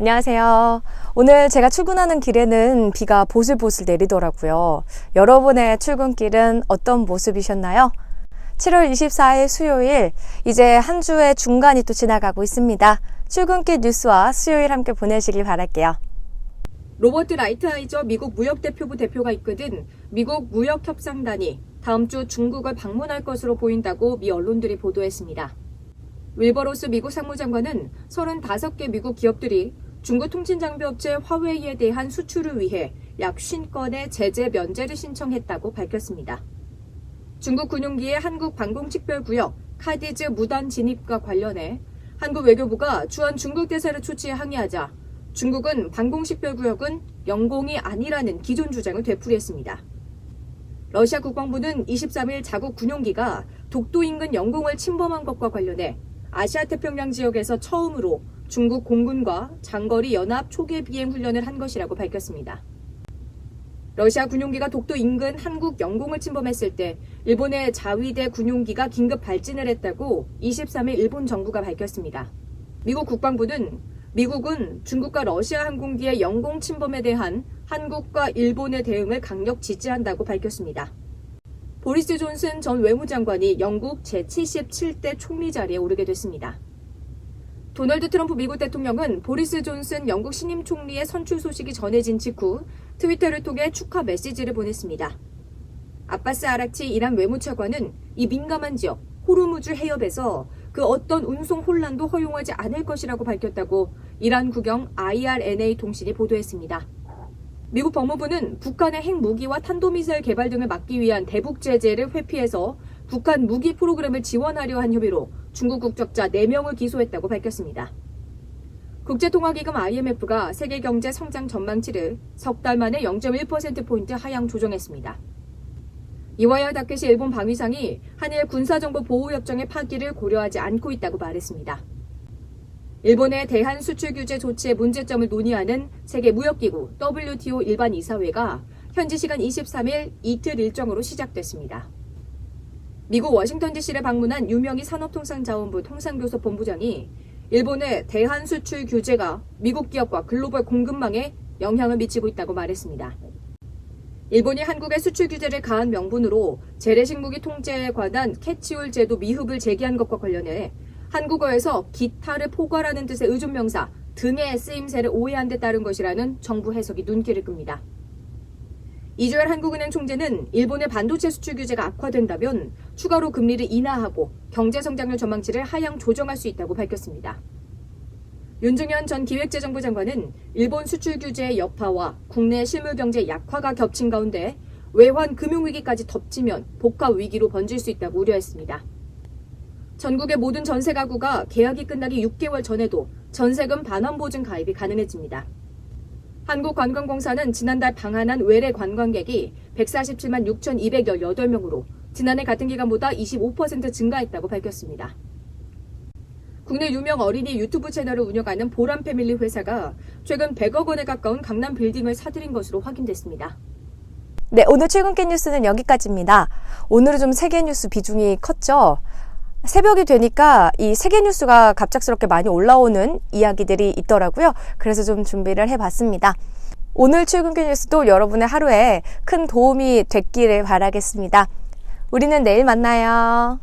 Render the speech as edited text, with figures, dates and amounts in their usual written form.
안녕하세요. 오늘 제가 출근하는 길에는 비가 보슬보슬 내리더라고요. 여러분의 출근길은 어떤 모습이셨나요? 7월 24일 수요일, 이제 한 주의 중간이 또 지나가고 있습니다. 출근길 뉴스와 수요일 함께 보내시길 바랄게요. 로버트 라이트하이저 미국 무역대표부 대표가 이끄는 미국 무역협상단이 다음 주 중국을 방문할 것으로 보인다고 미 언론들이 보도했습니다. 윌버로스 미국 상무장관은 35개 미국 기업들이 중국 통신장비업체 화웨이에 대한 수출을 위해 약 50건의 제재 면제를 신청했다고 밝혔습니다. 중국 군용기의 한국 방공식별구역 카디즈 무단 진입과 관련해 한국 외교부가 주한 중국 대사를 초치해 항의하자 중국은 방공식별구역은 영공이 아니라는 기존 주장을 되풀이했습니다. 러시아 국방부는 23일 자국 군용기가 독도 인근 영공을 침범한 것과 관련해 아시아 태평양 지역에서 처음으로 중국 공군과 장거리 연합 초계 비행 훈련을 한 것이라고 밝혔습니다. 러시아 군용기가 독도 인근 한국 영공을 침범했을 때 일본의 자위대 군용기가 긴급 발진을 했다고 23일 일본 정부가 밝혔습니다. 미국 국방부는 미국은 중국과 러시아 항공기의 영공 침범에 대한 한국과 일본의 대응을 강력 지지한다고 밝혔습니다. 보리스 존슨 전 외무장관이 영국 제77대 총리 자리에 오르게 됐습니다. 도널드 트럼프 미국 대통령은 보리스 존슨 영국 신임 총리의 선출 소식이 전해진 직후 트위터를 통해 축하 메시지를 보냈습니다. 아바스 아락치 이란 외무차관은 이 민감한 지역 호르무즈 해협에서 그 어떤 운송 혼란도 허용하지 않을 것이라고 밝혔다고 이란 국영 IRNA 통신이 보도했습니다. 미국 법무부는 북한의 핵무기와 탄도미사일 개발 등을 막기 위한 대북 제재를 회피해서 북한 무기 프로그램을 지원하려 한 혐의로 중국 국적자 4명을 기소했다고 밝혔습니다. 국제통화기금 IMF가 세계 경제 성장 전망치를 석 달 만에 0.1%포인트 하향 조정했습니다. 이와야 다케시 일본 방위상이 한일 군사정보 보호협정의 파기를 고려하지 않고 있다고 말했습니다. 일본의 대한 수출 규제 조치의 문제점을 논의하는 세계무역기구 WTO 일반 이사회가 현지 시간 23일 이틀 일정으로 시작됐습니다. 미국 워싱턴 DC를 방문한 유명희 산업통상자원부 통상교섭 본부장이 일본의 대한 수출 규제가 미국 기업과 글로벌 공급망에 영향을 미치고 있다고 말했습니다. 일본이 한국의 수출 규제를 가한 명분으로 재래식무기 통제에 관한 캐치올 제도 미흡을 제기한 것과 관련해 한국어에서 기타를 포괄하는 뜻의 의존명사 등의 쓰임새를 오해한 데 따른 것이라는 정부 해석이 눈길을 끕니다. 이주열 한국은행 총재는 일본의 반도체 수출 규제가 악화된다면 추가로 금리를 인하하고 경제성장률 전망치를 하향 조정할 수 있다고 밝혔습니다. 윤중현 전 기획재정부 장관은 일본 수출 규제의 여파와 국내 실물경제 약화가 겹친 가운데 외환 금융위기까지 덮치면 복합위기로 번질 수 있다고 우려했습니다. 전국의 모든 전세 가구가 계약이 끝나기 6개월 전에도 전세금 반환보증 가입이 가능해집니다. 한국관광공사는 지난달 방한한 외래 관광객이 147만 6,218명으로 지난해 같은 기간보다 25% 증가했다고 밝혔습니다. 국내 유명 어린이 유튜브 채널을 운영하는 보람패밀리 회사가 최근 100억 원에 가까운 강남 빌딩을 사들인 것으로 확인됐습니다. 네, 오늘 출근길 뉴스는 여기까지입니다. 오늘은 좀 세계 뉴스 비중이 컸죠? 새벽이 되니까 이 세계 뉴스가 갑작스럽게 많이 올라오는 이야기들이 있더라고요. 그래서 좀 준비를 해봤습니다. 오늘 출근길 뉴스도 여러분의 하루에 큰 도움이 됐기를 바라겠습니다. 우리는 내일 만나요.